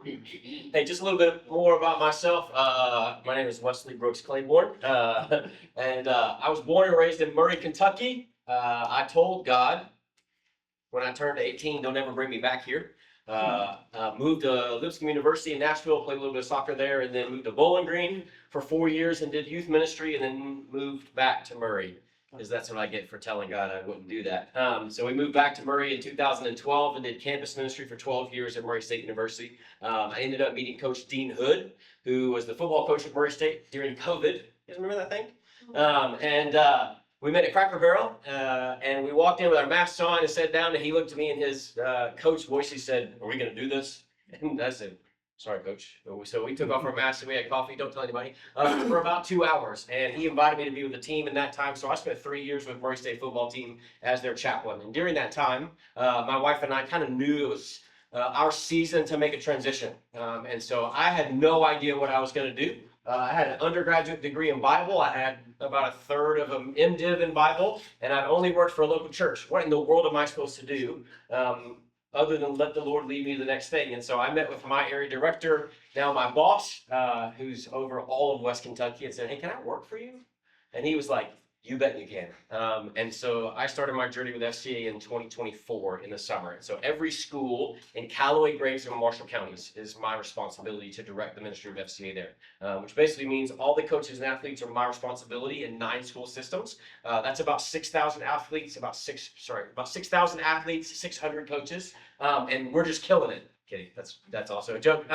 Hey, just a little bit more about myself. My name is Wesley Brooks Claiborne, and I was born and raised in Murray, Kentucky. I told God when I turned 18, don't ever bring me back here. Moved to Lipscomb University in Nashville, played a little bit of soccer there, and then moved to Bowling Green for 4 years and did youth ministry, and then moved back to Murray, because that's what I get for telling God I wouldn't do that. So we moved back to Murray in 2012 and did campus ministry for 12 years at Murray State University. I ended up meeting Coach Dean Hood, who was the football coach at Murray State during COVID. You guys remember that thing? We met at Cracker Barrel, and we walked in with our masks on and sat down, and he looked at me in his coach voice. He said, "Are we going to do this?" And I said, "Sorry, coach." So we took off our masks and we had coffee. Don't tell anybody. For about 2 hours, and he invited me to be with the team in that time. So I spent 3 years with Murray State football team as their chaplain. And during that time, my wife and I kind of knew it was our season to make a transition. And so I had no idea what I was going to do. I had an undergraduate degree in Bible. I had about a third of an MDiv in Bible, and I've only worked for a local church. What in the world am I supposed to do other than let the Lord lead me to the next thing? And so I met with my area director, now my boss, who's over all of West Kentucky, and said, "Hey, can I work for you?" And he was like, "You bet you can." And so I started my journey with FCA in 2024 in the summer. So every school in Callaway, Graves, and Marshall counties is my responsibility to direct the ministry of FCA there, which basically means all the coaches and athletes are my responsibility in 9 school systems. That's about 6,000 athletes, about 6,000 athletes, 600 coaches, and we're just killing it. Kidding, that's also a joke.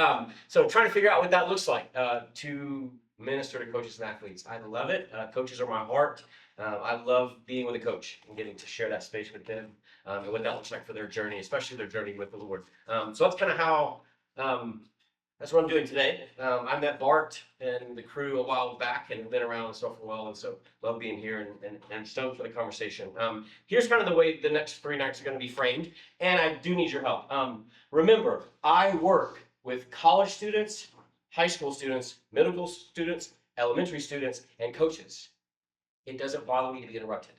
So trying to figure out what that looks like to minister to coaches and athletes. I love it. Coaches are my heart. I love being with a coach and getting to share that space with them and what that looks like for their journey, especially their journey with the Lord. So that's kind of how, that's what I'm doing today. I met Bart and the crew a while back and have been around and stuff for a while, and so love being here and stoked for the conversation. Here's kind of the way the next 3 nights are going to be framed, and I do need your help. Remember, I work with college students, high school students, middle school students, elementary students, and coaches. It doesn't bother me to be interrupted.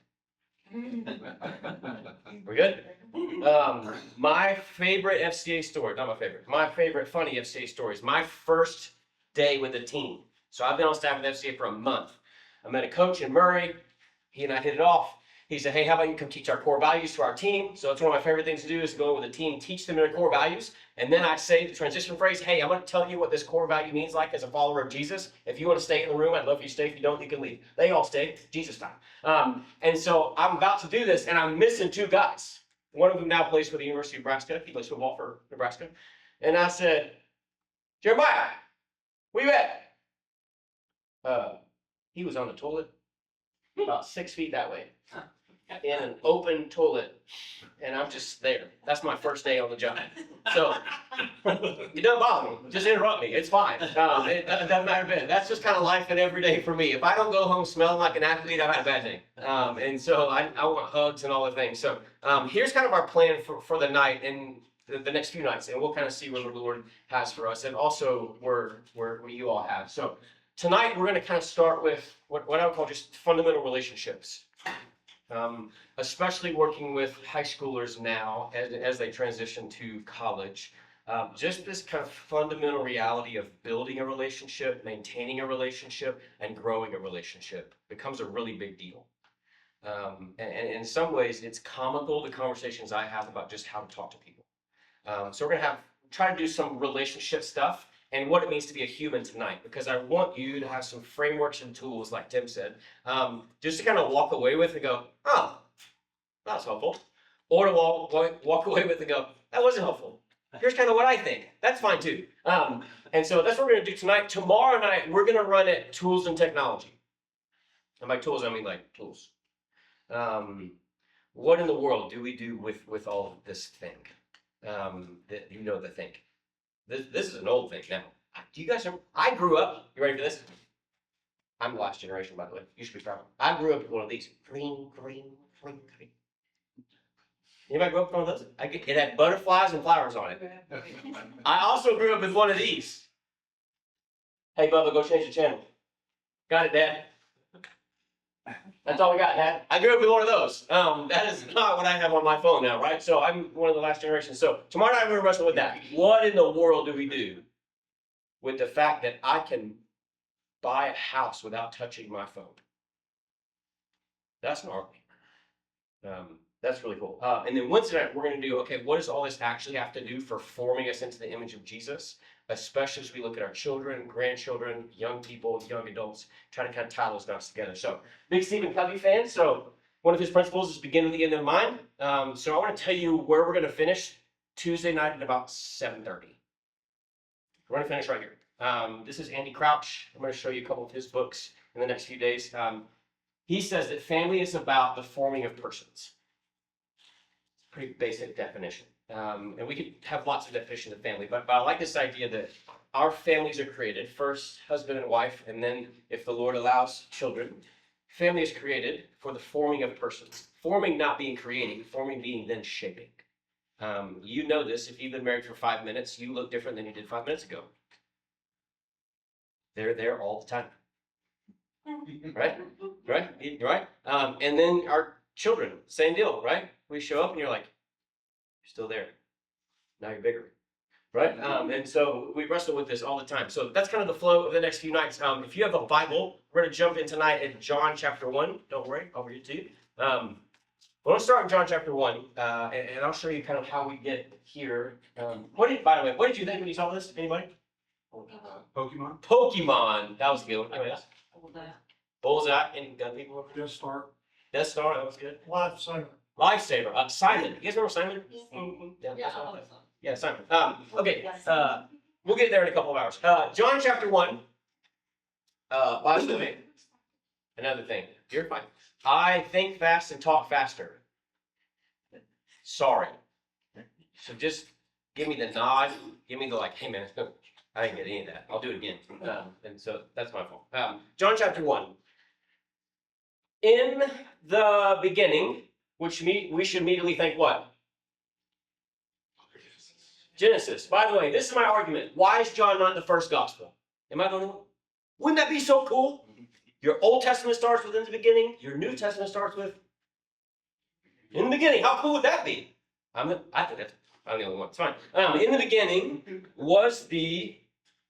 We're good? My favorite FCA story, not my favorite, my favorite funny FCA story is my first day with the team. So I've been on staff with FCA for a month. I met a coach in Murray. He and I hit it off. He said, "Hey, how about you come teach our core values to our team?" So it's one of my favorite things to do is to go with a team, teach them their core values. And then I say the transition phrase, "Hey, I'm going to tell you what this core value means like as a follower of Jesus. If you want to stay in the room, I'd love for you to stay. If you don't, you can leave." They all stay, Jesus time. And so I'm about to do this, and I'm missing 2 guys. One of them now plays for the University of Nebraska. He plays football for Nebraska. And I said, "Jeremiah, where you at?" He was on the toilet about 6 feet that way, in an open toilet, and I'm just there. That's my first day on the job. So it doesn't bother me. Just interrupt me. It's fine. It doesn't matter a bit. That's just kind of life and every day for me. If I don't go home smelling like an athlete, I've had a bad day. And so I want hugs and all the things. So here's kind of our plan for the night and the next few nights, and we'll kind of see what the Lord has for us, and also where you all have. So tonight we're going to kind of start with what I would call just fundamental relationships. Especially working with high schoolers now as they transition to college. Just this kind of fundamental reality of building a relationship, maintaining a relationship, and growing a relationship becomes a really big deal. And in some ways, it's comical, the conversations I have about just how to talk to people. So we're going to try to do some relationship stuff and what it means to be a human tonight, because I want you to have some frameworks and tools, like Tim said, just to kind of walk away with and go, "Oh, that was helpful," or to walk away with and go, "That wasn't helpful. Here's kind of what I think." That's fine too. And so that's what we're going to do tonight. Tomorrow night, we're going to run it tools and technology. And by tools, I mean like tools. What in the world do we do with all of this thing? The thing. This is an old thing now. Do you guys remember? I grew up, you ready for this? I'm the last generation, by the way. You should be proud. I grew up with one of these. Green. Anybody grew up with one of those? It had butterflies and flowers on it. I also grew up with one of these. Hey, Bubba, go change the channel. Got it, Dad? That's all we got, Dad. I grew up with one of those. That is not what I have on my phone now, right? So I'm one of the last generations. So tomorrow night we're going to wrestle with that. What in the world do we do with the fact that I can buy a house without touching my phone? That's gnarly. That's really cool. And then Wednesday night, we're going to do, okay, what does all this actually have to do for forming us into the image of Jesus? Especially as we look at our children, grandchildren, young people, young adults, trying to kind of tie those dots together. So, big Stephen Covey fan. So, one of his principles is begin with the end in mind. So, I want to tell you where we're going to finish Tuesday night at about 7:30. We're going to finish right here. This is Andy Crouch. I'm going to show you a couple of his books in the next few days. He says that family is about the forming of persons. Pretty basic definition. And we could have lots of definitions of family, but I like this idea that our families are created, first husband and wife, and then, if the Lord allows, children. Family is created for the forming of persons. Forming not being creating, forming being then shaping. You know this, if you've been married for 5 minutes, you look different than you did 5 minutes ago. They're there all the time. Right? And then our children, same deal, right? We show up and you're like, you're still there. Now you're bigger, right? And so we wrestle with this all the time. So that's kind of the flow of the next few nights. If you have a Bible, we're going to jump in tonight at John chapter 1. Don't worry, I'll read it to you. We're going to start in John chapter 1, and I'll show you kind of how we get here. By the way, what did you think when you saw this? Anybody? Pokemon. That was a good one. Anyways. Bullseye. Any gun people over there? Death Star, that was good. Lifesaver. Simon. You guys remember Simon? Yeah, Simon. Okay. We'll get there in a couple of hours. John chapter 1. By the way, another thing. You're fine. I think fast and talk faster. Sorry. So just give me the nod. Give me the hey man, I didn't get any of that. I'll do it again. And so that's my fault. John chapter 1. In the beginning, which we should immediately think what? Genesis. By the way, this is my argument. Why is John not the first gospel? Am I the only one? Wouldn't that be so cool? Your Old Testament starts with in the beginning. Your New Testament starts with in the beginning. How cool would that be? I think I'm the only one. It's fine. In the beginning was the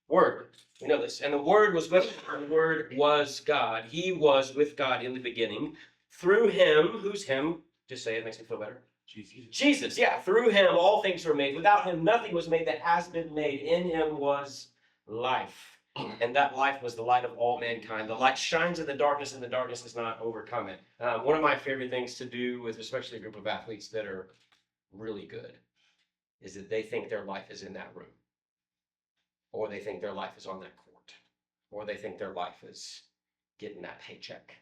Word. We know this. And the Word was with God. The Word was God. He was with God in the beginning. Through him, who's him? Just say it, makes me feel better. Jesus, yeah. Through him, all things were made. Without him, nothing was made that has been made. In him was life. And that life was the light of all mankind. The light shines in the darkness, and the darkness does not overcome it. One of my favorite things to do with especially a group of athletes that are really good is that they think their life is in that room. Or they think their life is on that court. Or they think their life is getting that paycheck.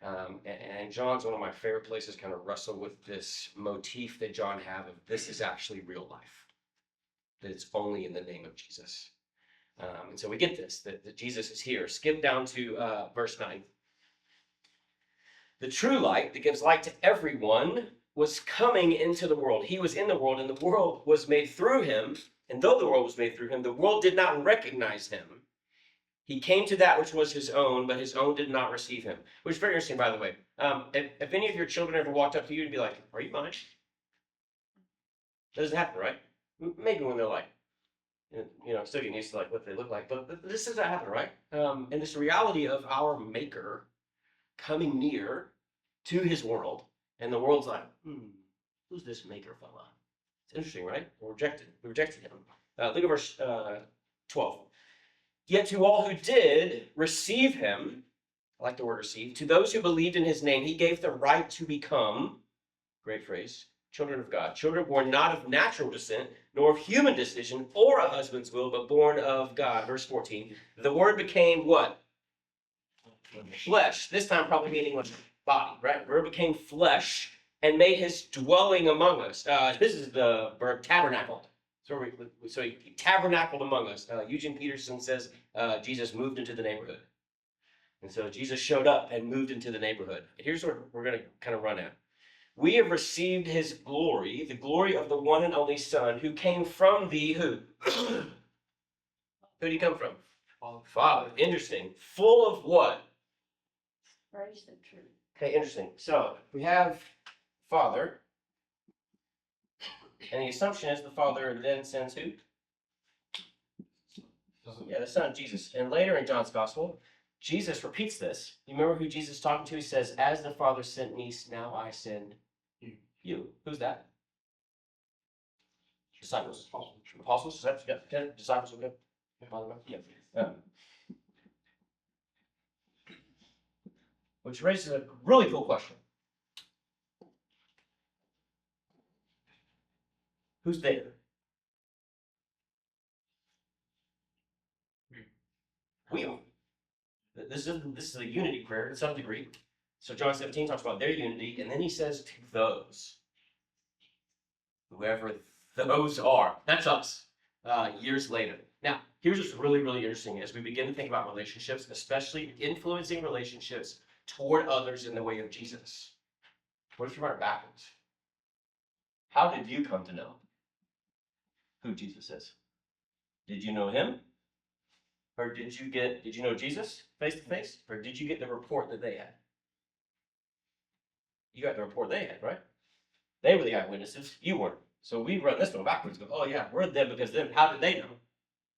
And John's one of my favorite places kind of wrestle with this motif that John have of this is actually real life. That it's only in the name of Jesus. And so we get this, that Jesus is here. Skip down to verse 9. The true light that gives light to everyone was coming into the world. He was in the world, and the world was made through him. And though the world was made through him, the world did not recognize him. He came to that which was his own, but his own did not receive him. Which is very interesting, by the way. If any of your children ever walked up to you and be like, are you mine? That doesn't happen, right? Maybe when they're still getting used to what they look like. But this doesn't happen, right? And this reality of our Maker coming near to his world, and the world's like, who's this Maker fella? It's interesting, right? We rejected him. Look at verse 12. Yet to all who did receive him, I like the word receive, to those who believed in his name, he gave the right to become, great phrase, children of God. Children born not of natural descent, nor of human decision, or a husband's will, but born of God. Verse 14. The word became what? Flesh. This time probably meaning body, right? The word became flesh and made his dwelling among us. This is the verb tabernacled. So he tabernacled among us. Eugene Peterson says Jesus moved into the neighborhood. And so Jesus showed up and moved into the neighborhood. Here's what we're going to kind of run at. We have received his glory, the glory of the one and only Son, who came from the who? Who did he come from? Father. Interesting. Full of what? Grace and truth. Okay, interesting. So we have Father, and the assumption is the Father then sends who? Yeah, the Son, Jesus. And later in John's Gospel, Jesus repeats this. You remember who Jesus is talking to? He says, "As the Father sent me, now I send you." Who's that? Disciples. Apostles. Is that, yeah, okay. Disciples. Okay. Yeah. Which raises a really cool question. Who's there? We are. This is a unity prayer to some degree. So John 17 talks about their unity, and then he says to those, whoever those are, that's us, years later. Now, here's what's really, really interesting as we begin to think about relationships, especially influencing relationships toward others in the way of Jesus. What if you run it backwards? How did you come to know who Jesus is? Did you know him? Or did you know Jesus face to face? Or did you get the report that they had? You got the report they had, right? They were the eyewitnesses. You weren't. So we run this one backwards. Go, oh yeah, we're them because them. How did they know?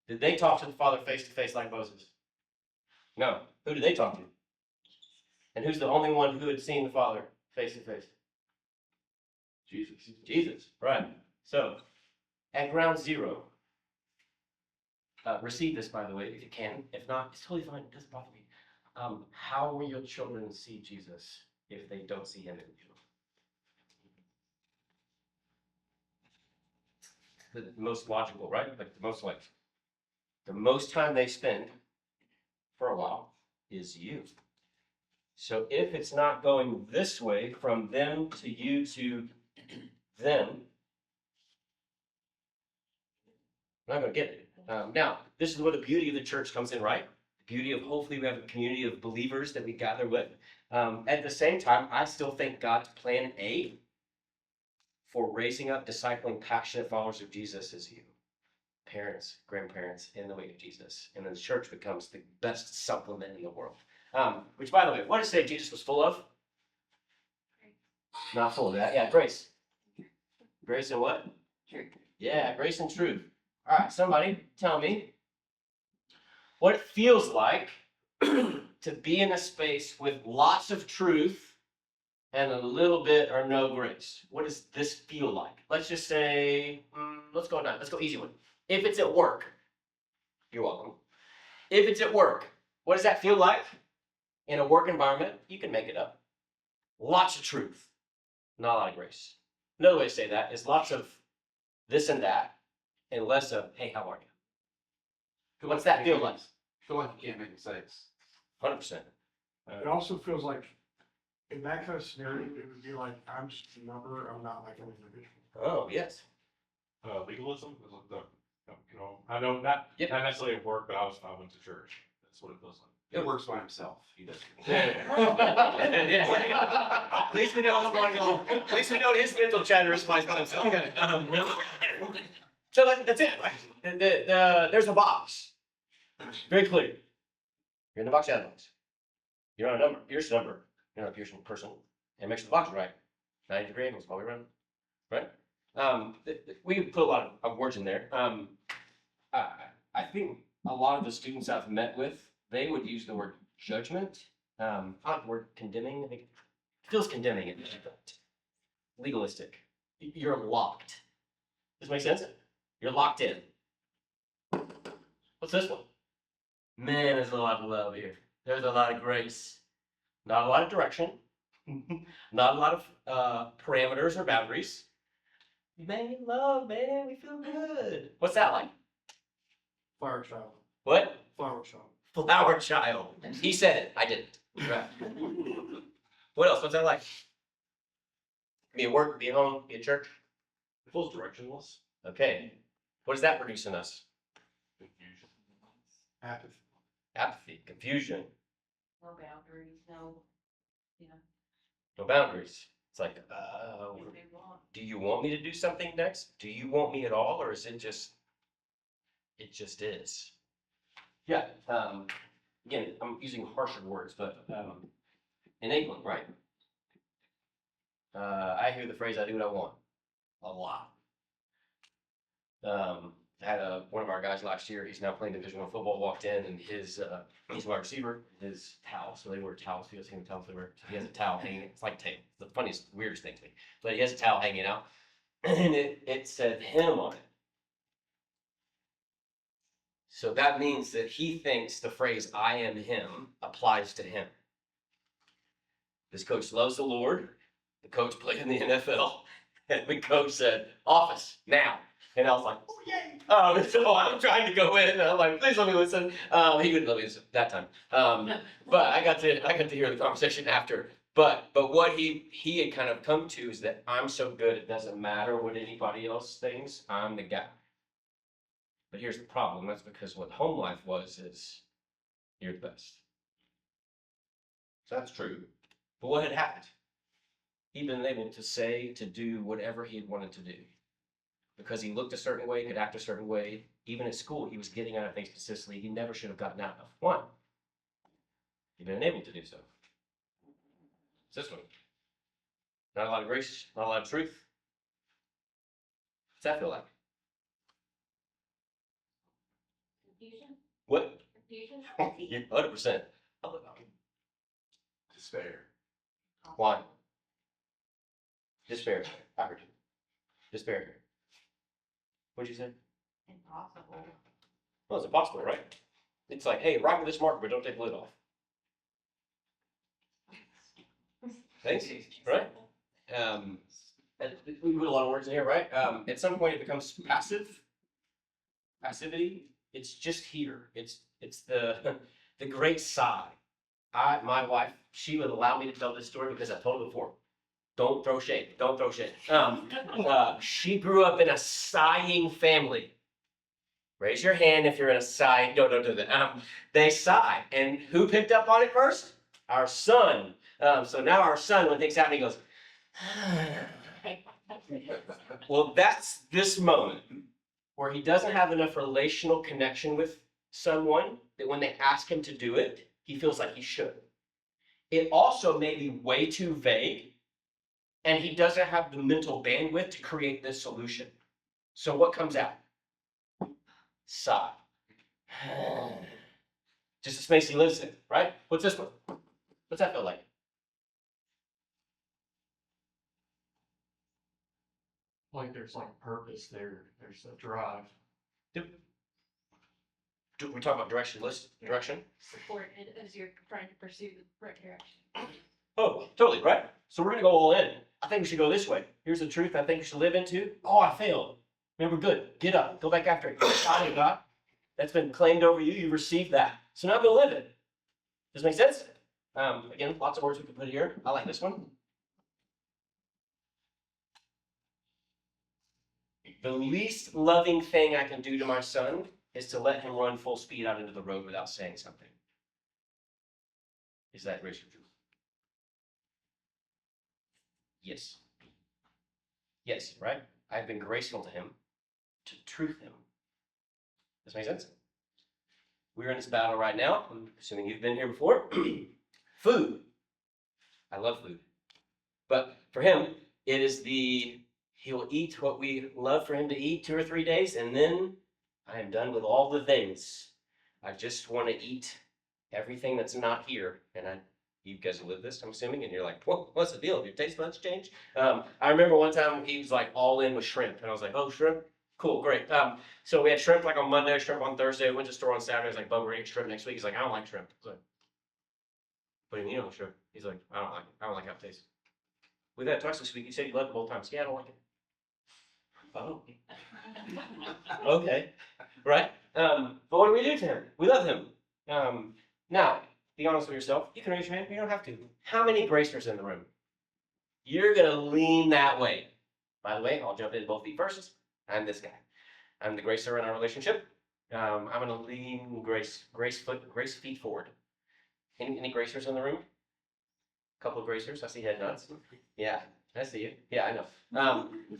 Did they talk to the Father face to face like Moses? No. Who did they talk to? And who's the only one who had seen the Father face to face? Jesus. Jesus, right. So, at ground zero, receive this, by the way, if you can. If not, it's totally fine. It doesn't bother me. How will your children see Jesus if they don't see him in you? The most logical, right? Like the most time they spend for a while is you. So if it's not going this way from them to you to them, I'm not going to get it. Now, this is where the beauty of the church comes in, right? The beauty of hopefully we have a community of believers that we gather with. At the same time, I still think God's plan A for raising up, discipling, passionate followers of Jesus is you. Parents, grandparents in the way of Jesus. And then the church becomes the best supplement in the world. Which, by the way, what did it say Jesus was full of? Not full of that. Yeah, grace. Grace and what? Truth. Yeah, grace and truth. All right, somebody tell me what it feels like to be in a space with lots of truth and a little bit or no grace. What does this feel like? Let's just say, let's go easy one. If it's at work, you're welcome. If it's at work, what does that feel like? In a work environment, you can make it up. Lots of truth, not a lot of grace. Another way to say that is lots of this and that, and less of, hey, how are you? What's that feel like? I feel like you can't make mistakes. 100%. It also feels like, in that kind of scenario, it would be like, I'm just a number, I'm not like an individual. Oh, yes. Legalism is like I know not necessarily at work, but I went to church. That's what it feels like. It works by himself. He doesn't. At least we know at least we know his mental chatter is by himself. Okay. So that's it. There's a box. Very clear. You're in the box, out of the box. You're on a number. Pierce number. You're not a Pearson person. And make sure the box is right. 90-degree angles all the way around. Right? We put a lot of words in there. I think a lot of the students I've met with, they would use the word judgment. I like the word condemning. I think it feels condemning. Legalistic. You're locked. Does this make sense? You're locked in. What's this one? Man, there's a lot of love here. There's a lot of grace. Not a lot of direction. Not a lot of parameters or boundaries. Man, love, man, we feel good. What's that like? Flower child. What? Flower child. Flower child. He said it. I didn't. Right. What else? What's that like? Be at work, be at home, be at church. It feels directionless. Okay. What does that produce in us? Confusion. Apathy. Apathy, confusion, No boundaries, no, no boundaries. It's like, what they want. do you want me to do something next? Do you want me at all, or is it just is? Yeah. Again, I'm using harsher words, but in England, right? I hear the phrase, I do what I want, a lot. I had one of our guys last year, he's now playing Division I football, walked in and he's a wide receiver, his towel, so they wear towels, you guys seen the towels they wear? So he has a towel hanging, it's like tape, it's the funniest, weirdest thing to me. But he has a towel hanging out, and it said him on it. So that means that he thinks the phrase, I am him, applies to him. This coach loves the Lord. The coach played in the NFL. And the coach said, office, now. And I was like, oh, yay. So I'm trying to go in. And I'm like, please let me listen. He wouldn't let me listen that time. But I got to hear the conversation after. But what he had kind of come to is that I'm so good, it doesn't matter what anybody else thinks, I'm the guy. But here's the problem. That's because what home life is you're the best. So that's true. But what had happened? He'd been able to say, to do whatever he had wanted to do. Because he looked a certain way, could act a certain way. Even at school, he was getting out of things consistently he never should have gotten out of. One, he'd been able to do so. It's this one. Not a lot of grace, not a lot of truth. What's that feel like? Confusion? What? Confusion? 100%. Despair. Why? Despair. I heard you. Despair. What'd you say? Impossible. Well, it's impossible, right? It's like, hey, rock with this marker, but don't take the lid off. Thanks, right? We put a lot of words in here, right? At some point, it becomes passive. Passivity. It's just here. It's the great sigh. My wife, she would allow me to tell this story because I've told it before. Don't throw shade. Don't throw shade. She grew up in a sighing family. Raise your hand if you're in a sigh. No, don't do that. They sigh. And who picked up on it first? Our son. So now our son, when things happen, he goes, well, that's this moment where he doesn't have enough relational connection with someone that when they ask him to do it, he feels like he should. It also may be way too vague, and he doesn't have the mental bandwidth to create this solution. So what comes out? Sigh. Just the space he lives in, right? What's this one? What's that feel like? Like there's like purpose there, there's a drive. We're talking about direction. Support it as you're trying to pursue the right direction. Oh, totally, right? So we're gonna go all in. I think we should go this way. Here's the truth I think we should live into. Oh, I failed. Remember, good. Get up. Go back after it. God, God. That's been claimed over you. You received that. So now go live it. Does it make sense? Again, lots of words we could put here. I like this one. The least loving thing I can do to my son is to let him run full speed out into the road without saying something. Is that grace or truth? Yes. Yes, right? I've been graceful to him, to truth him. Does that make sense? We're in this battle right now. I'm assuming you've been here before. Food. I love food. But for him, it is he'll eat what we love for him to eat 2 or 3 days, and then I am done with all the things. I just want to eat everything that's not here. And you guys live this, I'm assuming, and you're like, well, what's the deal? Have your taste buds change? I remember one time he was like all in with shrimp, and I was like, oh, shrimp? Cool, great. So we had shrimp like on Monday, shrimp on Thursday. We went to the store on Saturday. I was like, Bub, we're eating shrimp next week. He's like, I don't like shrimp. I was like, what do you mean you don't like shrimp? He's like, I don't like it. I don't like how it tastes. We've had it twice this week. You said you loved it both times. Yeah, I don't like it. Oh. Okay. Right? But what do we do to him? We love him. Now, be honest with yourself. You can raise your hand. You don't have to. How many gracers in the room? You're going to lean that way. By the way, I'll jump into both feet first. I'm this guy. I'm the gracer in our relationship. I'm going to lean grace feet forward. Any gracers in the room? A couple of gracers. I see head nods. Yeah, I see you. Yeah, I know.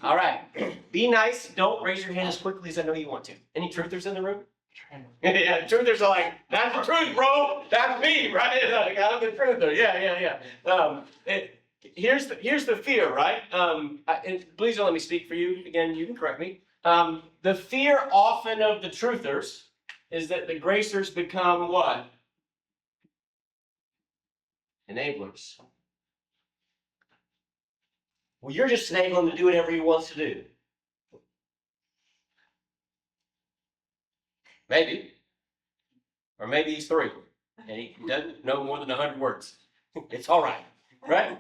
All right. Be nice. Don't raise your hand as quickly as I know you want to. Any truthers in the room? Yeah, truthers are like, that's the truth, bro. That's me, right? Like, I'm the truther. Yeah. Here's the fear, right? And please don't let me speak for you. Again, you can correct me. The fear often of the truthers is that the gracers become what? Enablers. Well, you're just enabling him to do whatever he wants to do. Maybe. Or maybe he's 3 and he doesn't know more than 100 words. It's all right, right?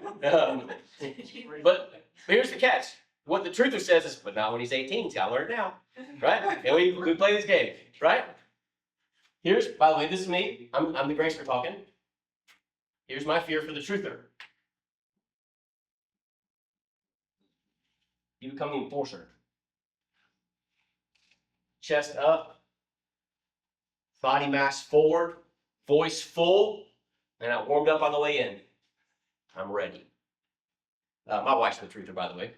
But here's the catch. What the truther says is, but not when he's 18. He's got to learn now, right? And we play this game, right? Here's, by the way, this is me. I'm the gracer talking. Here's my fear for the truther. You become the enforcer. Chest up, body mass forward, voice full, and I warmed up on the way in. I'm ready. My wife's the truther, by the way.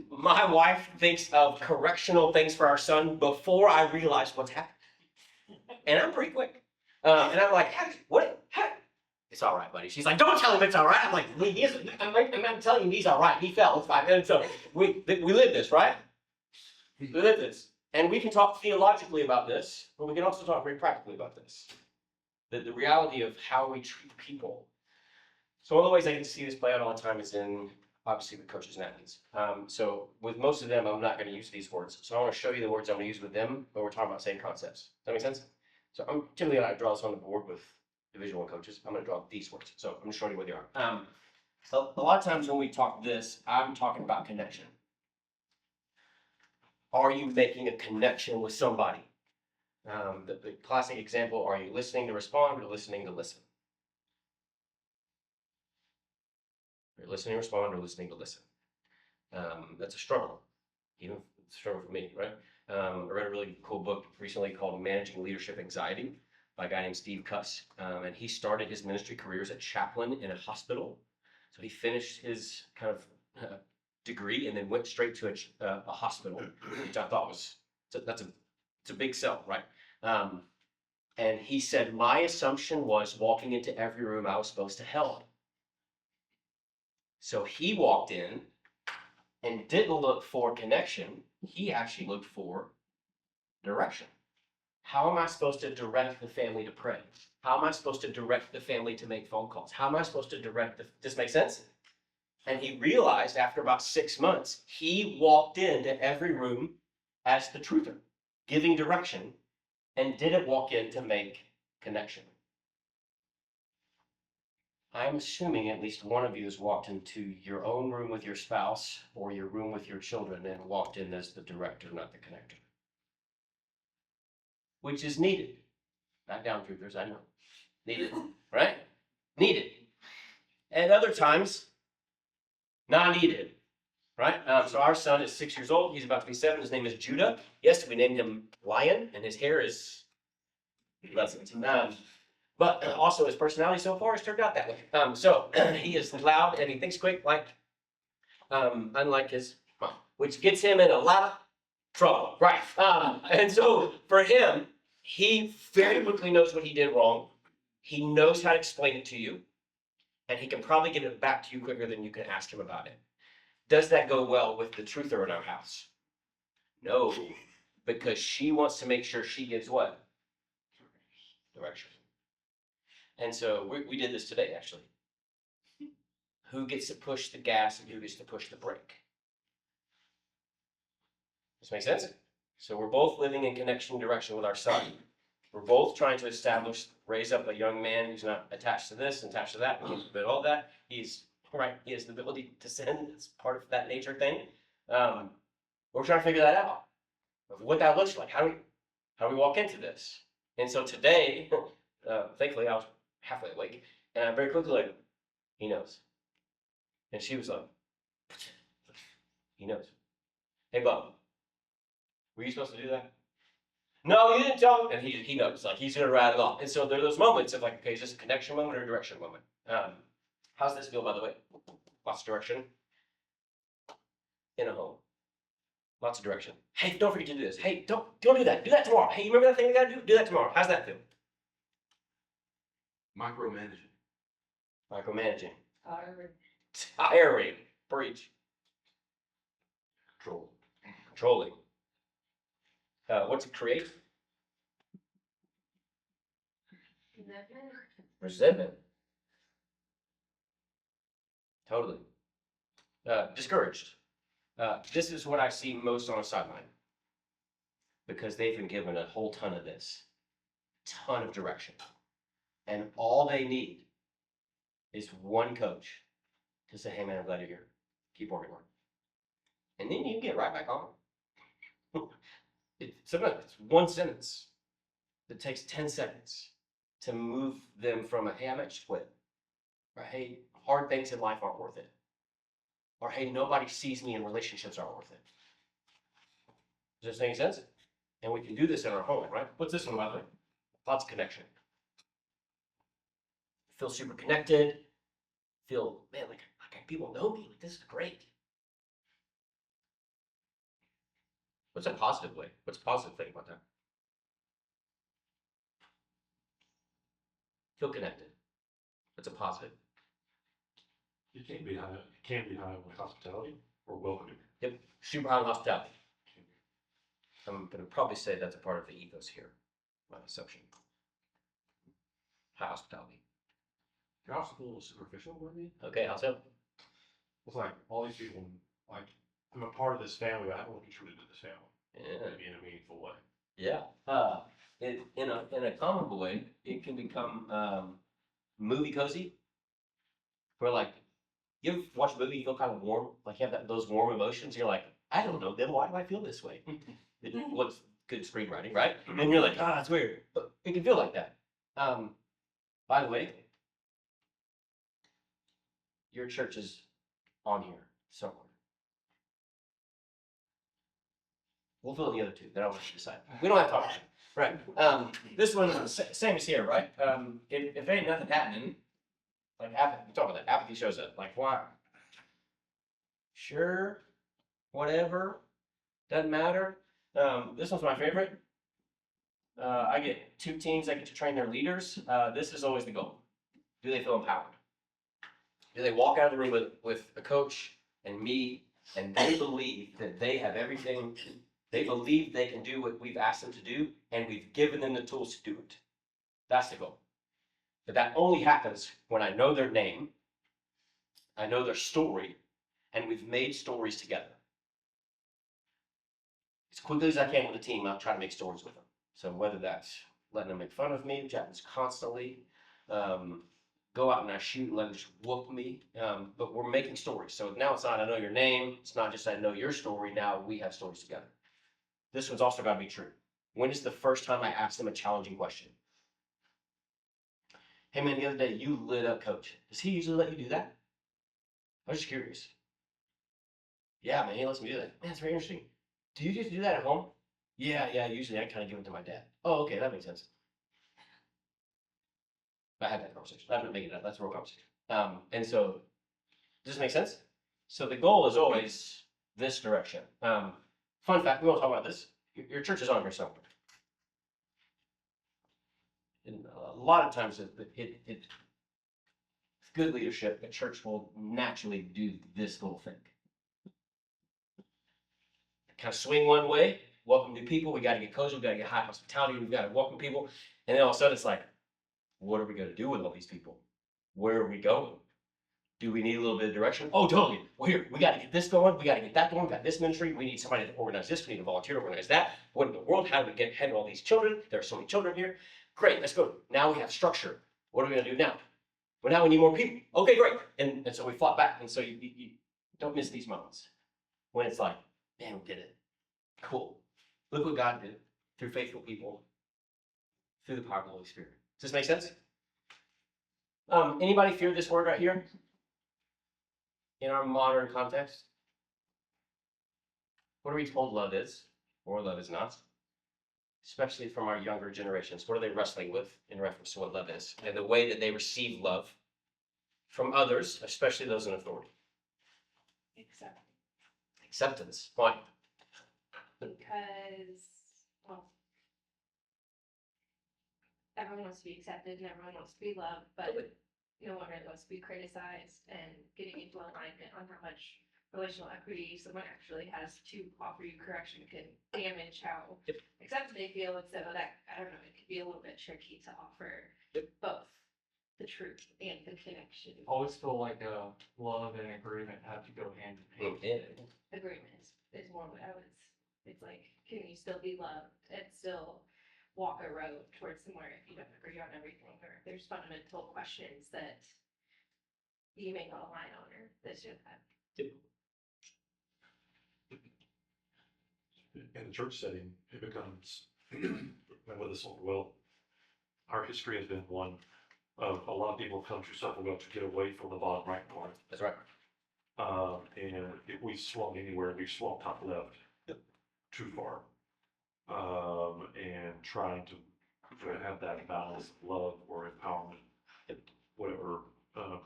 My wife thinks of correctional things for our son before I realize what's happening. And I'm pretty quick. And I'm like, what? It's all right, buddy. She's like, don't tell him it's all right. I'm like, he isn't. I'm telling you, he's all right. He fell. It's fine. And so we live this, right? We live this. And we can talk theologically about this, but we can also talk very practically about this. The reality of how we treat people. So one of the ways I get to see this play out all the time is in, obviously, with coaches and athletes. So with most of them, I'm not going to use these words. So I want to show you the words I'm going to use with them, but we're talking about same concepts. Does that make sense? So I'm typically I draw this on the board with Division I coaches. I'm going to draw these words. So I'm just showing you what they are. So a lot of times when we talk this, I'm talking about connection. Are you making a connection with somebody? The classic example, are you listening to respond or listening to listen? You're listening to respond or listening to listen. That's a struggle. Even it's a struggle for me, right? I read a really cool book recently called Managing Leadership Anxiety by a guy named Steve Cuss. And he started his ministry career as a chaplain in a hospital. So he finished his kind of degree and then went straight to a hospital, which I thought was, it's a big sell, right? And he said, my assumption was walking into every room I was supposed to help. So he walked in and didn't look for connection. He actually looked for direction. How am I supposed to direct the family to pray? How am I supposed to direct the family to make phone calls? How am I supposed to direct does this make sense? And he realized after about 6 months, he walked into every room as the truther, giving direction, and didn't walk in to make connection. I'm assuming at least one of you has walked into your own room with your spouse or your room with your children and walked in as the director, not the connector. Which is needed. Not down truthers, I know. Needed, right? Needed. And other times, not needed, right? So our son is 6 years old. He's about to be 7. His name is Judah. Yes, we named him Lion, and his hair is pleasant. But also his personality so far has turned out that way. So he is loud and he thinks quick, like unlike his mom, which gets him in a lot of trouble, right? And so for him, he very quickly knows what he did wrong. He knows how to explain it to you, and he can probably get it back to you quicker than you can ask him about it. Does that go well with the truther in our house? No, because she wants to make sure she gives what? Direction. And so we did this today, actually. Who gets to push the gas and who gets to push the brake? This makes sense? So we're both living in connection direction with our son. We're both trying to raise up a young man who's not attached to this, attached to that, but all that. He has the ability to sin. It's part of that nature thing. We're trying to figure that out. What that looks like. How do we walk into this? And so today, thankfully I was halfway awake, and I very quickly like, he knows. And she was like, he knows. Hey, Bob, were you supposed to do that? No, you didn't tell him. And he knows, like he's gonna rat it off. And so there are those moments of like, okay, is this a connection moment or a direction moment? How's this feel, by the way? Lots of direction in a home. Lots of direction. Hey, don't forget to do this. Hey, don't do that. Do that tomorrow. Hey, you remember that thing we gotta do? Do that tomorrow. How's that feel? Micromanaging. Micromanaging. Tiring. Tiring. Breach. Control. Controlling. What's it create? Resentment. Resentment. Totally. Discouraged. This is what I see most on the sideline. Because they've been given a whole ton of this. Ton of direction. And all they need is one coach to say, hey man, I'm glad you're here. Keep working on it. And then you get right back on. Sometimes it's one sentence that takes 10 seconds to move them from a, hey, I might quit. Or hey, hard things in life aren't worth it. Or hey, nobody sees me and relationships aren't worth it. Does this make sense? And we can do this in our home, right? What's this one, by the way? Lots of connection. Feel super connected. Feel, man, like people know me. Like, this is great. What's a positive way? What's a positive thing about that? Feel connected. What's a positive? You can't be high, with hospitality or welcoming. Yep, super high on hospitality. I'm gonna probably say that's a part of the ethos here. My assumption. High hospitality. You're also a little superficial with me. Okay, how's that? It's like all these people, like, I'm a part of this family, but I haven't contributed to this family. Yeah. Maybe in a meaningful way. Yeah. In a common way, it can become movie cozy. Where like you ever watch a movie, you feel kind of warm, like you have those warm emotions. You're like, I don't know them. Why do I feel this way? What's good screenwriting, right? And you're like, it's weird, but it can feel like that. By the way, your church is on here somewhere. We'll fill in the other two. Then I'll let you decide. We don't have to talk. Right. This one, same as here, right? If ain't nothing happening, like apathy, we talk about that. Apathy shows up. Like, why? Sure, whatever, doesn't matter. This one's my favorite. I get 2 teams that get to train their leaders. This is always the goal. Do they feel empowered? Do they walk out of the room with a coach and me, and they believe that they have everything? They believe they can do what we've asked them to do, and we've given them the tools to do it. That's the goal. But that only happens when I know their name, I know their story, and we've made stories together. As quickly as I can with a team, I'll try to make stories with them. So whether that's letting them make fun of me, which happens constantly, go out and I shoot and let them just whoop me, but we're making stories. So now it's not I know your name, it's not just I know your story, now we have stories together. This one's also got to be true. When is the first time I asked them a challenging question? Hey man, the other day you lit up coach. Does he usually let you do that? I was just curious. Yeah, man, he lets me do that. Man, it's very interesting. Do you just do that at home? Yeah, usually I kind of give it to my dad. Oh, okay, that makes sense. I had that conversation. I'm not making it up. That's a real conversation. And so, does this make sense? So the goal is always this direction. Fun fact, we won't talk about this. Your church is on here somewhere. And a lot of times, it's good leadership. A church will naturally do this little thing. Kind of swing one way, welcome new people. We got to get cozy. We got to get high hospitality. We've got to welcome people. And then all of a sudden, it's like, what are we going to do with all these people? Where are we going? Do we need a little bit of direction? Oh, totally. Well, here, we got to get this going. We got to get that going. We got this ministry. We need somebody to organize this. We need a volunteer to organize that. What in the world? How do we handle all these children? There are so many children here. Great, let's go. Now we have structure. What are we going to do now? Well, now we need more people. Okay, great. And so we fought back. And so you don't miss these moments when it's like, man, we did it. Cool. Look what God did through faithful people, through the power of the Holy Spirit. Does this make sense? Anybody fear this word right here? In our modern context? What are we told love is, or love is not? Especially from our younger generations. What are they wrestling with in reference to what love is? And the way that they receive love from others, especially those in authority. Accept. Acceptance. Why? because, well, everyone wants to be accepted and everyone wants to be loved, but no one really wants to be criticized, and getting into alignment on how much relational equity someone actually has to offer you correction can damage how accepted they feel. And so that, I don't know, it could be a little bit tricky to offer both the truth and the connection. Always feel like love and agreement have to go hand in hand. Agreement is more what I was, it's like, can you still be loved and still walk a road towards somewhere if you don't agree on everything, or if there's fundamental questions that you may not align on, or this or that. In the church setting, it becomes, with the Sulphur, our history has been one of a lot of people have come to Sulphur to get away from the bottom right corner. That's right. And if we swung anywhere, we swung top left too far. And trying to have that balance of love or empowerment, whatever,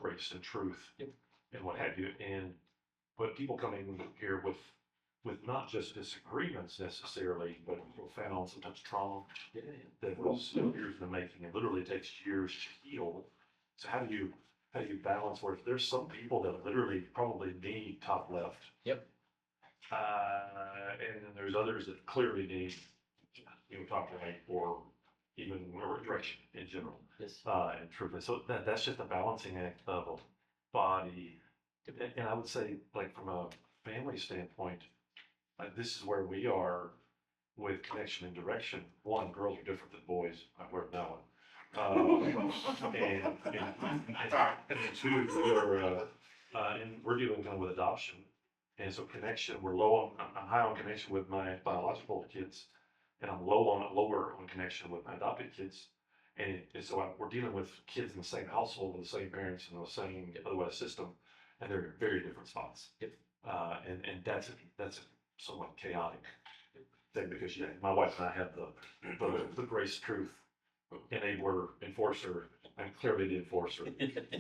grace and truth, and what have you. But people coming here with not just disagreements necessarily, but profound, sometimes trauma that was years in the making, and literally takes years to heal. So how do you balance where there's some people that literally probably need top left? Yep. And then there's others that clearly need, top right, or even direction in general. Yes. And truth. So that's just a balancing act of a body. And I would say, like, from a family standpoint, this is where we are with connection and direction. One, girls are different than boys. I've learned that one. And two, we're dealing kind of with adoption. And so connection, I'm high on connection with my biological kids, and I'm lower on connection with my adopted kids. And so we're dealing with kids in the same household with the same parents and the same otherwise system, and they're in very different spots. And that's a somewhat chaotic thing, because my wife and I have the grace, truth, enabler, enforcer, and clearly the enforcer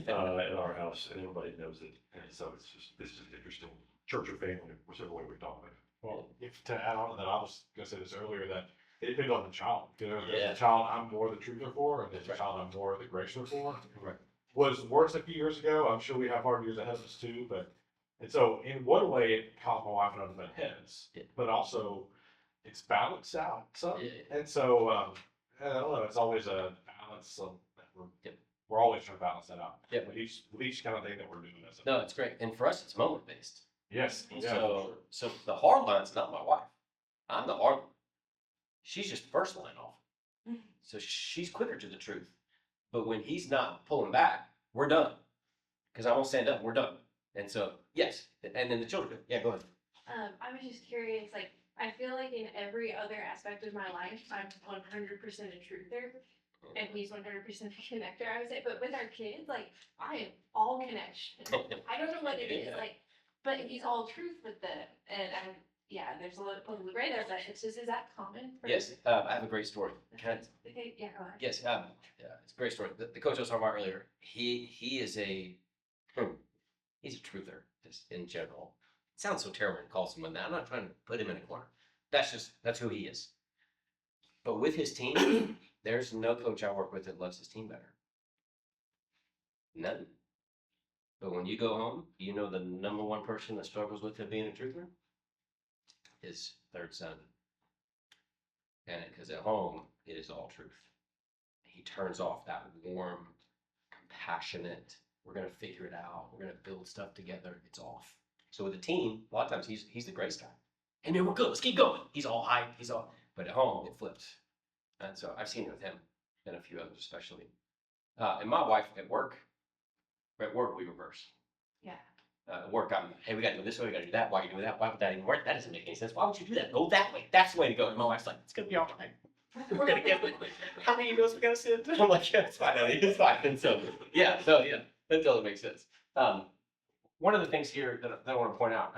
at our house, and everybody knows it. And so it's just interesting. Church or family, whichever way we talk about it. Well, if to add on to that, I was gonna say this earlier, that it depends on the child. There's Yeah. a child I'm more the truther for, and there's a Right. child I'm more the gracer for. Right. Was worse a few years ago. I'm sure we have hard years ahead of us too, and so in one way it caused my wife and I to butt heads, Yeah. but also it's balanced out some. Yeah. And so, I don't know, it's always a balance of, we're always trying to balance that out. Yep. With each kind of thing that we're doing as a. No, it's great. And for us, it's moment based. Yes. And Yeah, for so the hard line's not my wife. I'm the hard line. She's just first line off. So she's quicker to the truth. But when he's not pulling back, we're done. Because I won't stand up, we're done. And so, yes. And then the children. Yeah, go ahead. I was just curious, like, I feel like in every other aspect of my life, I'm 100% a truther, and he's 100% a connector, I would say. But with our kids, like, I am all connection. I don't know what it is, like, but he's all truth with and there's a little gray there, but it's just, is that common? Yes, I have a great story. Can I? Okay, yeah, go ahead. Yes, yeah, it's a great story. The coach I was talking about earlier, he is he's a truther, just in general. It sounds so terrible to call someone that. I'm not trying to put him in a corner. That's who he is. But with his team, there's no coach I work with that loves his team better. None. But when you go home, you know the number one person that struggles with him being a truther? His third son. And because at home, it is all truth. He turns off that warm, compassionate, we're going to figure it out, we're going to build stuff together, it's off. So with the team, a lot of times he's the grace guy. And then we're good, let's keep going. He's all hyped, but at home, it flips. And so I've seen it with him and a few others especially. And my wife at work, we reverse. Yeah. At work, hey, we got to do this way, we got to do that. Why are you doing that? Why would that even work? That doesn't make any sense. Why would you do that? Go that way. That's the way to go. And my wife's like, it's going to be all right. We're going to get it. How many emails we got to send? I'm like, yeah, it's fine, honey. It's fine. And so, yeah, that totally makes sense. One of the things here that I want to point out,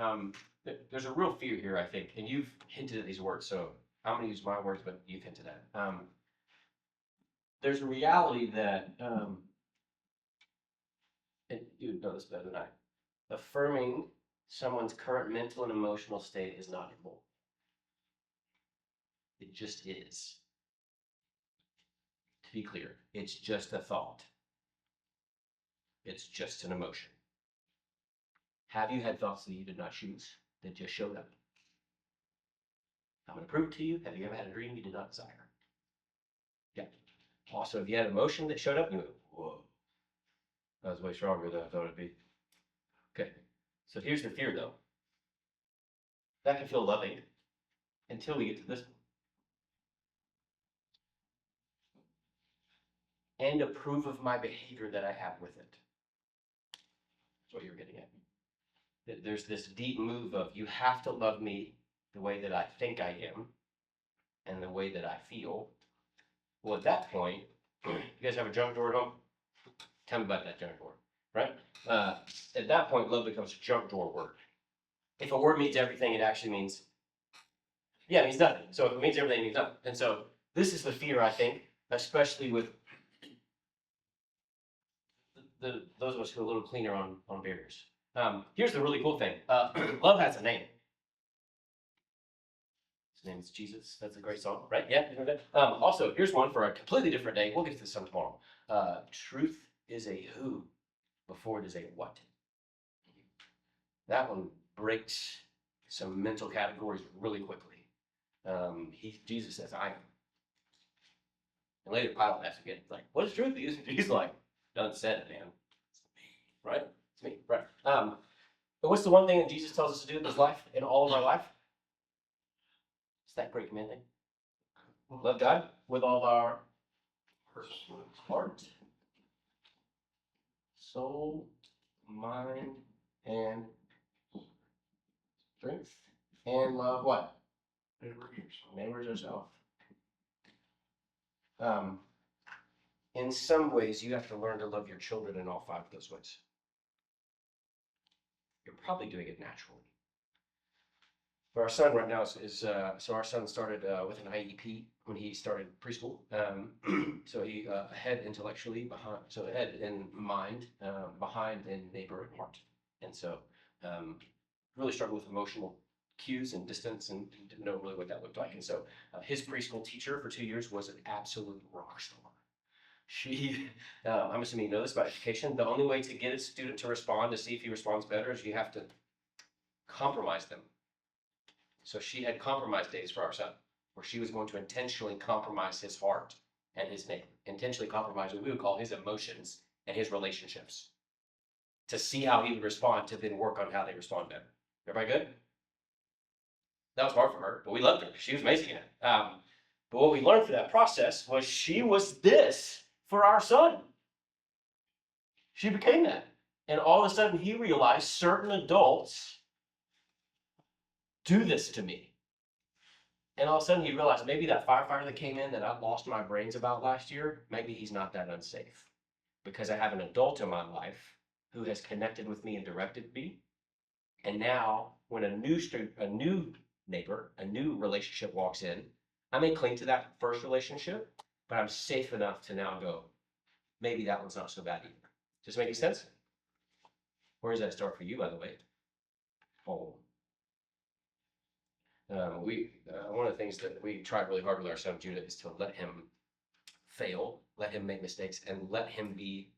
there's a real fear here, I think, and you've hinted at these words, so I'm going to use my words, but you've hinted at. There's a reality that, and you know this better than I, affirming someone's current mental and emotional state is not your goal. It just is. To be clear, it's just a thought. It's just an emotion. Have you had thoughts that you did not choose, that just showed up? I'm going to prove it to you. Have you ever had a dream you did not desire? Yeah. Also, have you had emotion that showed up and you went, whoa, that was way stronger than I thought it'd be. Okay. So here's the fear though. That can feel loving until we get to this one. And approve of my behavior that I have with it. That's what you're getting at. There's this deep move of you have to love me the way that I think I am and the way that I feel. Well, at that point, you guys have a junk drawer at home? Tell me about that junk drawer, right? At that point, love becomes a junk drawer word. If a word means everything, it actually means, yeah, it means nothing. So if it means everything, it means nothing. And so this is the fear, I think, especially with those of us who are a little cleaner on barriers. Here's the really cool thing. Love has a name. His name is Jesus. That's a great song, right? Yeah. Also, here's one for a completely different day. We'll get to this some tomorrow. Truth is a who before it is a what. That one breaks some mental categories really quickly. Jesus says, I am. And later Pilate asks again, like, what is truth? He's like, done said it, man. It's me, right? It's me, right? But what's the one thing that Jesus tells us to do in this life, in all of our life? It's that great command thing. Love God with all our heart, soul, mind, and strength. And love what? Neighbors yourself. In some ways, you have to learn to love your children in all 5 of those ways. You're probably doing it naturally. For our son right now so our son started with an IEP when he started preschool. So he ahead intellectually, behind, so head in mind, behind in neighbor and heart. And so really struggled with emotional cues and distance and didn't know really what that looked like. And so his preschool teacher for 2 years was an absolute rock star. She, I'm assuming you know this about education, the only way to get a student to respond, to see if he responds better, is you have to compromise them. So she had compromise days for our son, where she was going to intentionally compromise his heart and his name, intentionally compromise what we would call his emotions and his relationships, to see how he would respond, to then work on how they respond better. Everybody good? That was hard for her, but we loved her. She was amazing at it. But what we learned through that process was she was this for our son. She became that. And all of a sudden he realized certain adults do this to me. And all of a sudden he realized maybe that firefighter that came in that I lost my brains about last year, maybe he's not that unsafe. Because I have an adult in my life who has connected with me and directed me. And now when a new neighbor, a new relationship walks in, I may cling to that first relationship, but I'm safe enough to now go, maybe that one's not so bad either. Does it make sense? Where does that start for you, by the way? Home. One of the things that we tried really hard with our son Judah is to let him fail, let him make mistakes, and let him be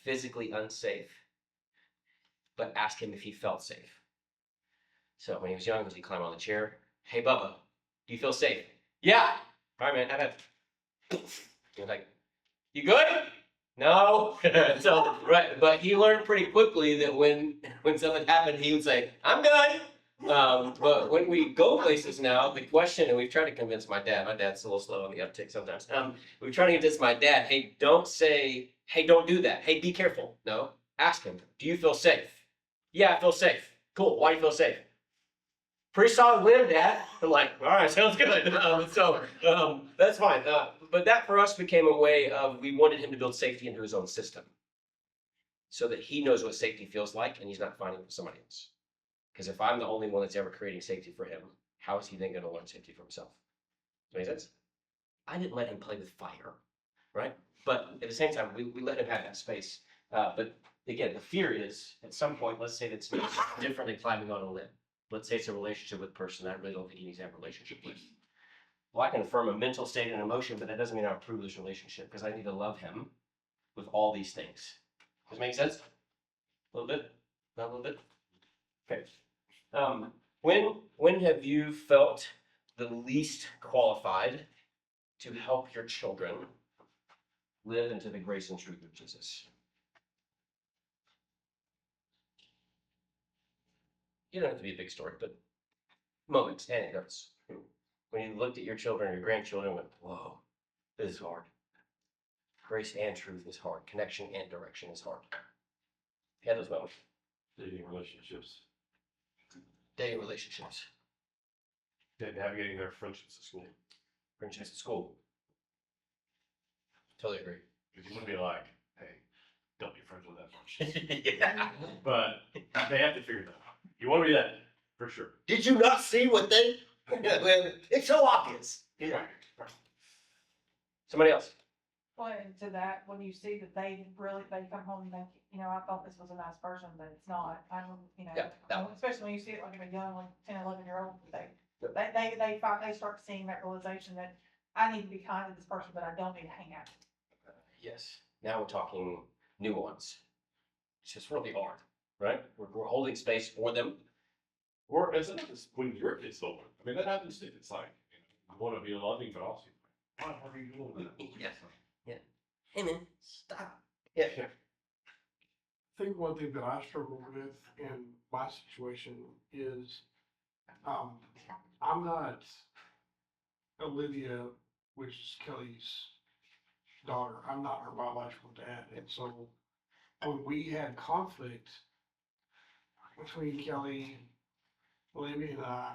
physically unsafe, but ask him if he felt safe. So when he was young, he'd climb on the chair. Hey, Bubba, do you feel safe? Yeah. All right, man, have it. You're like, you good? No. So, right, but he learned pretty quickly that when something happened, he would say, I'm good. But when we go places now, the question, and we've tried to convince my dad's a little slow on the uptick sometimes. We're trying to convince my dad, hey, don't say, hey, don't do that. Hey, be careful. No, ask him, do you feel safe? Yeah, I feel safe. Cool, why do you feel safe? Pretty solid win, Dad. I'm like, all right, sounds good. That's fine. But that for us became a way of, we wanted him to build safety into his own system so that he knows what safety feels like and he's not finding it with somebody else. Because if I'm the only one that's ever creating safety for him, how is he then going to learn safety for himself? Does that make sense? I didn't let him play with fire, right? But at the same time, we let him have that space. But again, the fear is, at some point, let's say that's differently climbing on a limb. let's say it's a relationship with a person that I really don't think he needs to have a relationship with. Well, I can affirm a mental state and emotion, but that doesn't mean I approve this relationship because I need to love him with all these things. Does it make sense? A little bit? Not a little bit? Okay. When have you felt the least qualified to help your children live into the grace and truth of Jesus? You don't have to be a big story, but moments, anecdotes. When you looked at your children or your grandchildren and went, whoa, this is hard. Grace and truth is hard. Connection and direction is hard. Yeah, those moments. Dating relationships, Dating relationships. navigating their friendships at school. Friendships at school. Totally agree. Because you want to be like, hey, don't be friends with that person. Yeah. But they have to figure that out. You want to be that, for sure. Did you not see what they? It's so obvious. Yeah. Somebody else. Well, and to that, when you see that they come home and think, I thought this was a nice person, but it's not. I don't, Yeah, that one. especially when you see it like in a young, like 10, 11-year-old, Yep. they start seeing that realization that I need to be kind to this person, but I don't need to hang out. Yes. Now we're talking nuance. It's just really hard, right? We're holding space for them. Or it's not just when you're a kid's older. I mean, that happens too. It's like, you want to be loving, but also, why are you doing that? Yeah. Hey man, stop. Yeah. I think one thing that I struggle with in my situation is, I'm not Olivia, which is Kelly's daughter. I'm not her biological dad. And so when we had conflict between Kelly, Olivia, and I,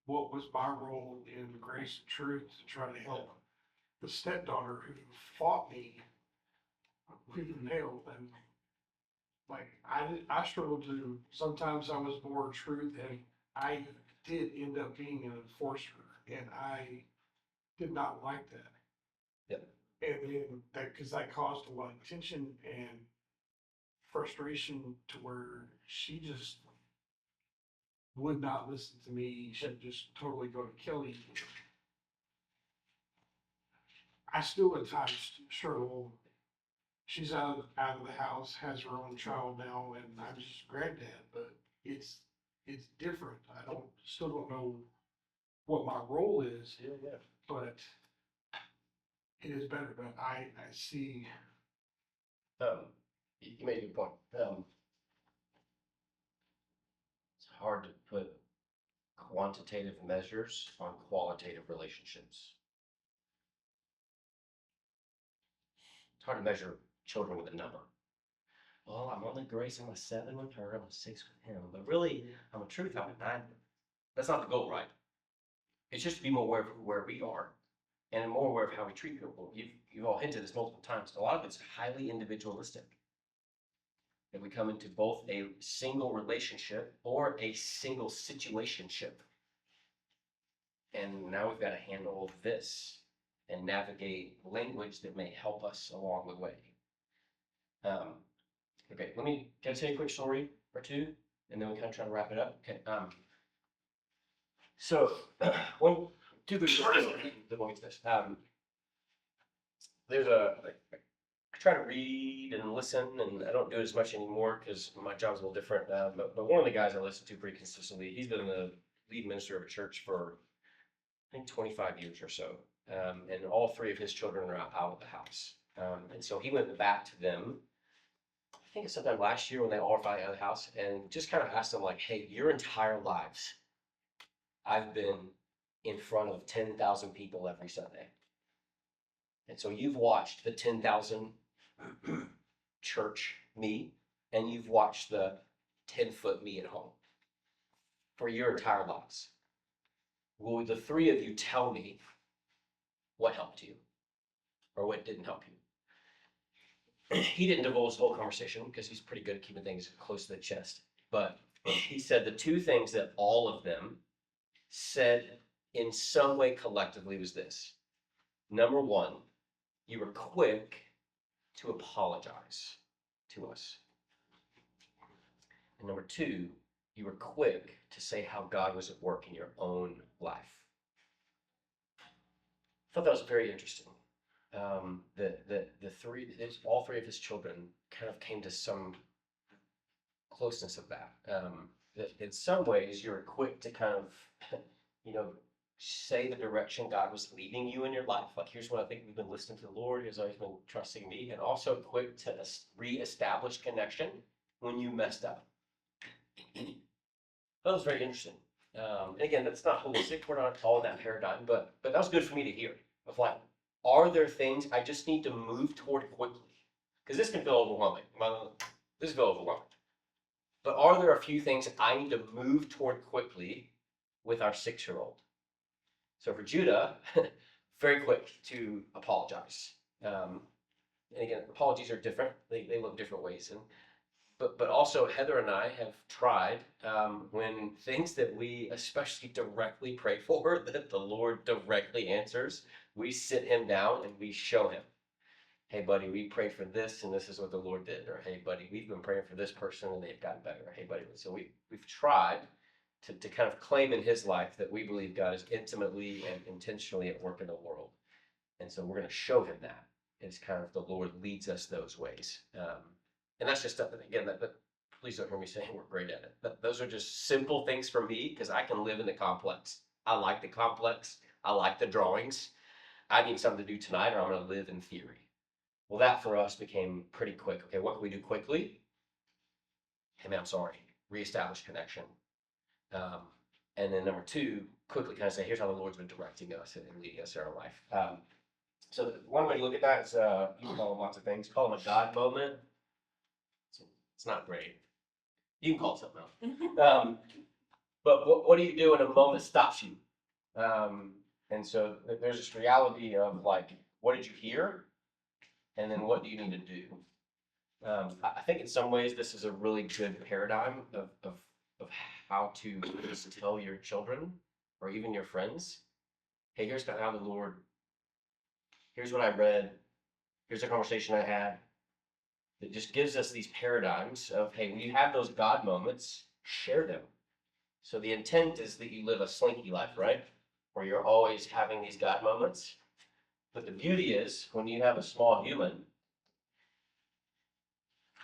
what was my role in grace and truth to try to help the stepdaughter who fought me with a nail? And like, I struggled to, sometimes I was more truth, and I did end up being an enforcer, and I did not like that. Yep. And then because that caused a lot of tension and frustration to where she just would not listen to me. She'd just totally go to Kelly. I still at times struggle. She's out of the house, has her own child now, and I'm just granddad, but it's different. I still don't know what my role is, but it is better. But I see. You made a good point. It's hard to put quantitative measures on qualitative relationships. It's hard to measure children with a number. Well, I'm on the grace, I'm a 7 with her, I'm a 6 with him. But really, I'm a truth, I'm a 9. That's not the goal, right? It's just to be more aware of where we are and more aware of how we treat people. You've all hinted this multiple times. A lot of it's highly individualistic. And we come into both a single relationship or a single situationship. And now we've got to handle this and navigate language that may help us along the way. Okay, can I tell you a quick story or two, and then we kind of try to wrap it up? Okay. So, two quick stories. The point is this. There's I try to read and listen, and I don't do it as much anymore because my job's a little different. But one of the guys I listen to pretty consistently, he's been the lead minister of a church for, I think, 25 years or so. And all 3 of his children are out of the house. And so he went back to them, I think it's sometime last year when they all finally out of the house, and just kind of asked them like, hey, your entire lives, I've been in front of 10,000 people every Sunday. And so you've watched the 10,000 church me, and you've watched the 10-foot me at home for your entire lives. Will the 3 of you tell me what helped you or what didn't help you? He didn't divulge the whole conversation because he's pretty good at keeping things close to the chest. But he said the 2 things that all of them said in some way collectively was this. Number 1, you were quick to apologize to us. And number 2, you were quick to say how God was at work in your own life. I thought that was very interesting. All three of his children kind of came to some closeness of that. That in some ways you were quick to kind of, say the direction God was leading you in your life. Like, here's what I think we've been listening to the Lord. He's always been trusting me, and also quick to reestablish connection when you messed up. That was very interesting. And again, that's not holistic. We're not all in that paradigm, but that was good for me to hear. Of like, are there things I just need to move toward quickly? Because this can feel overwhelming. This can feel overwhelming. But are there a few things I need to move toward quickly with our 6-year-old? So for Judah, very quick to apologize. And again, apologies are different. They look different ways. But also Heather and I have tried when things that we especially directly pray for, that the Lord directly answers, we sit him down and we show him, hey buddy, we prayed for this and this is what the Lord did. Or hey buddy, we've been praying for this person and they've gotten better. Or hey buddy, so we've tried to kind of claim in his life that we believe God is intimately and intentionally at work in the world. And so we're going to show him that as kind of the Lord leads us those ways. And that's just stuff that, again, that please don't hear me saying we're great at it. Those are just simple things for me because I can live in the complex. I like the complex. I like the drawings. I need something to do tonight or I'm going to live in theory. Well, that for us became pretty quick. Okay, what can we do quickly? Hey man, I'm sorry. Reestablish connection. And then number 2, quickly kind of say, here's how the Lord's been directing us and leading us in our life. So one way to look at that is you can call them lots of things. Call them a God moment. It's not great. You can call it something else. But what do you do when a moment stops you? And so there's this reality of like, what did you hear? And then what do you need to do? I think in some ways this is a really good paradigm of how to just tell your children or even your friends, hey, here's how the Lord, here's what I read, here's a conversation I had. It just gives us these paradigms of, hey, when you have those God moments, share them. So the intent is that you live a slinky life, right? Where you're always having these God moments. But the beauty is when you have a small human,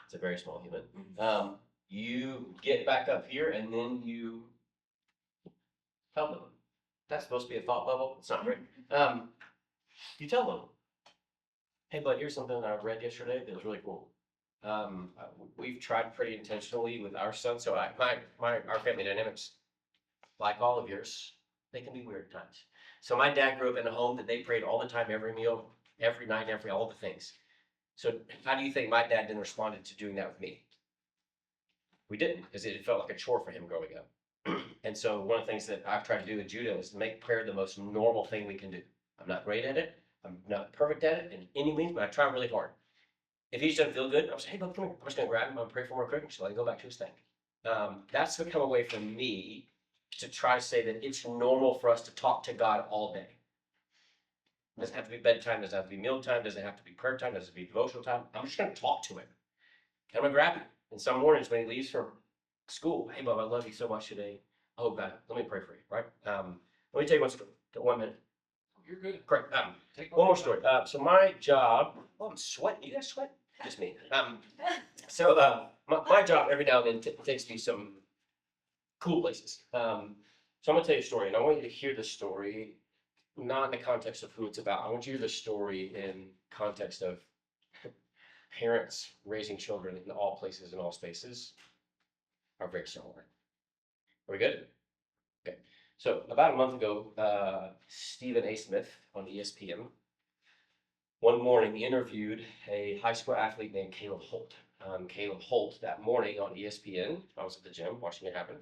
it's a very small human, you get back up here and then you tell them. That's supposed to be a thought level. It's not great. You tell them, hey, bud, here's something I read yesterday that was really cool. We've tried pretty intentionally with our son. So our family dynamics, like all of yours, they can be weird at times. So my dad grew up in a home that they prayed all the time, every meal, every night, all the things. So how do you think my dad then responded to doing that with me? We didn't, because it felt like a chore for him growing up. And so one of the things that I've tried to do with Judah is to make prayer the most normal thing we can do. I'm not great at it. I'm not perfect at it in any means, but I try really hard. If he just doesn't feel good, I'm just, hey, bud, come here. I'm just going to grab him. I'm going to pray for him real quick and just let him go back to his thing. That's become a way for me to try to say that it's normal for us to talk to God all day. It doesn't have to be bedtime. Doesn't have to be mealtime. Doesn't have to be prayer time. Doesn't have to be devotional time. I'm just going to talk to him. And I'm going to grab him. And some mornings when he leaves from school, hey, Bob, I love you so much today. Oh, God, let me pray for you, right? Let me tell you one story. 1 minute. You're good. Great. One more story. So my job, I'm sweating. You guys sweat? Just me. So my job every now and then takes me some cool places. So I'm going to tell you a story, and I want you to hear the story, not in the context of who it's about. I want you to hear the story in context of parents raising children in all places and all spaces are very similar. Are we good? Okay. So about a month ago, Stephen A. Smith on ESPN, one morning interviewed a high school athlete named Caleb Holt. Caleb Holt that morning on ESPN, I was at the gym watching it happen.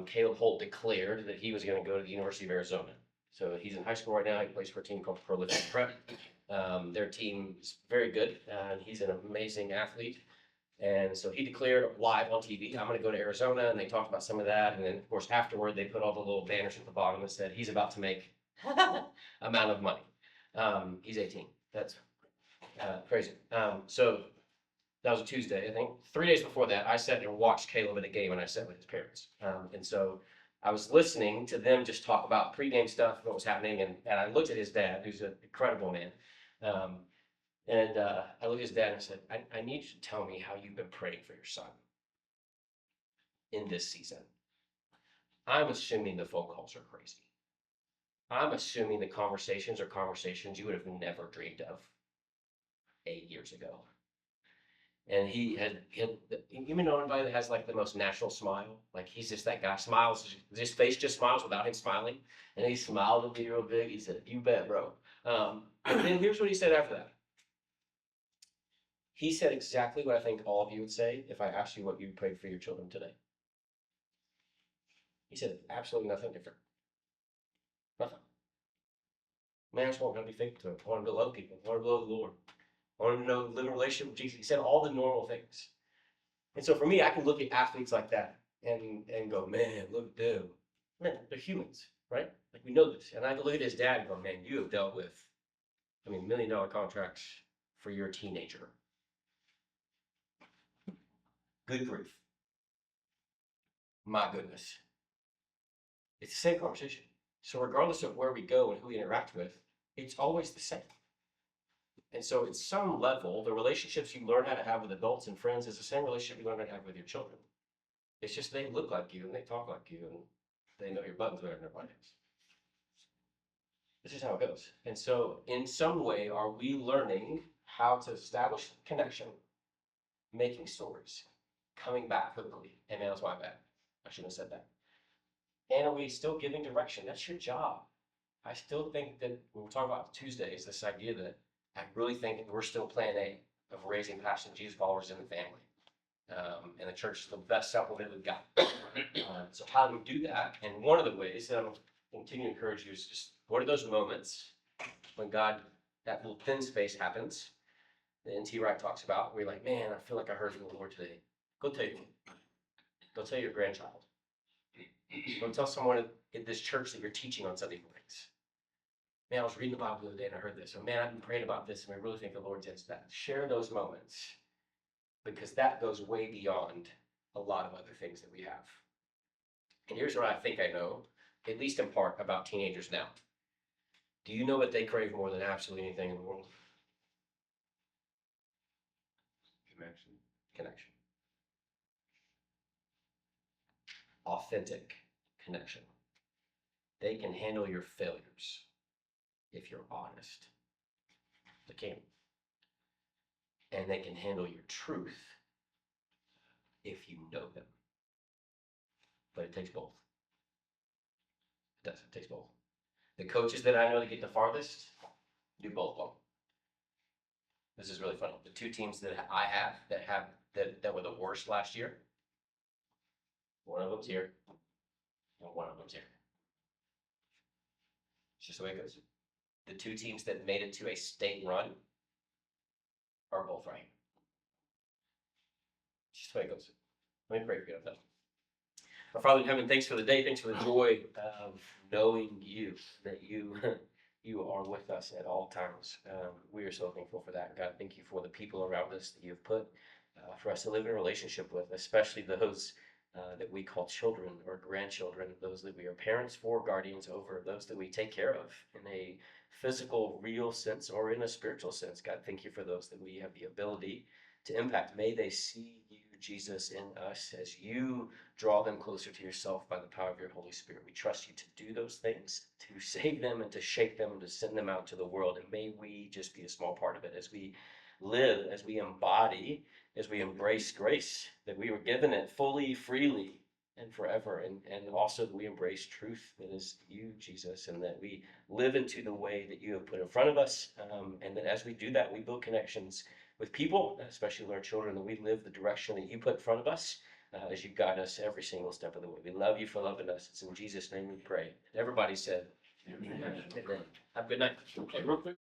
Caleb Holt declared that he was going to go to the University of Arizona. So he's in high school right now. He plays for a team called Prolific Prep. Their team is very good, and he's an amazing athlete. And so he declared live on TV, I'm going to go to Arizona, and they talked about some of that. And then, of course, afterward, they put all the little banners at the bottom that said he's about to make amount of money. He's 18. That's crazy. So that was a Tuesday, I think. 3 days before that, I sat and watched Caleb at a game, and I sat with his parents. And so I was listening to them just talk about pregame stuff, what was happening, and I looked at his dad, who's an incredible man. I looked at his dad and I said, I need you to tell me how you've been praying for your son in this season. I'm assuming the phone calls are crazy. I'm assuming the conversations are conversations you would have never dreamed of 8 years ago. And he had even know anybody that has like the most natural smile, like he's just that guy, smiles, his face just smiles without him smiling. And he smiled at me real big. He said, "You bet, bro." And then here's what he said after that. He said exactly what I think all of you would say if I asked you what you prayed for your children today. He said absolutely nothing different. Nothing. Man, I just want to be faithful to him. I want him to love people. I want him to love the Lord. I want him to know, live in a relationship with Jesus. He said all the normal things. And so for me, I can look at athletes like that and go, man, look at them. Man, they're humans, right? Like we know this. And I can look at his dad and go, man, you have dealt with, $1 million contracts for your teenager. Good grief. My goodness. It's the same conversation. So regardless of where we go and who we interact with, it's always the same. And so at some level, the relationships you learn how to have with adults and friends is the same relationship you learn how to have with your children. It's just they look like you and they talk like you and they know your buttons better than everybody else. This is how it goes. And so in some way, are we learning how to establish connection, making stories, coming back quickly? And man, that's my bad. I shouldn't have said that. And are we still giving direction? That's your job. I still think that when we're talking about Tuesdays, this idea that I really think that we're still plan A of raising passionate Jesus followers in the family. And the church is the best supplement we've got. So how do we do that? And one of the ways that I'm going to continue to encourage you is just what are those moments when God, that little thin space happens, that N.T. Wright talks about, where you're like, man, I feel like I heard from the Lord today. Go tell your, go tell your grandchild. Go tell someone in this church that you're teaching on Sunday mornings. Man, I was reading the Bible the other day and I heard this. Or man, I've been praying about this and I really think the Lord's into that. Share those moments because that goes way beyond a lot of other things that we have. And here's what I think I know, at least in part, about teenagers now. Do you know what they crave more than absolutely anything in the world? Connection. Connection. Authentic connection. They can handle your failures if you're honest. They can. And they can handle your truth if you know them. But it takes both. It does. It takes both. The coaches that I know that get the farthest do both well. This is really funny. The two teams that I have that were the worst last year, one of them's here, and one of them's here. It's just the way it goes. The two teams that made it to a state run are both right. It's just the way it goes. Let me pray for you. Our Father in heaven, thanks for the day. Thanks for the joy of knowing you, that you are with us at all times. We are so thankful for that. God, thank you for the people around us that you've put for us to live in a relationship with, especially those that we call children or grandchildren, those that we are parents for, guardians over, those that we take care of in a physical, real sense or in a spiritual sense. God, thank you for those that we have the ability to impact. May they see you, Jesus, in us as you draw them closer to yourself by the power of your Holy Spirit. We trust you to do those things, to save them and to shape them and to send them out to the world. And may we just be a small part of it as we live, as we embody, as we embrace grace, that we were given it fully, freely, and forever. And also that we embrace truth that is you, Jesus, and that we live into the way that you have put in front of us. And that as we do that, we build connections with people, especially with our children, that we live the direction that you put in front of us as you guide us every single step of the way. We love you for loving us. It's in Jesus' name we pray. Everybody said, Amen. Have a good night. Okay, real quick.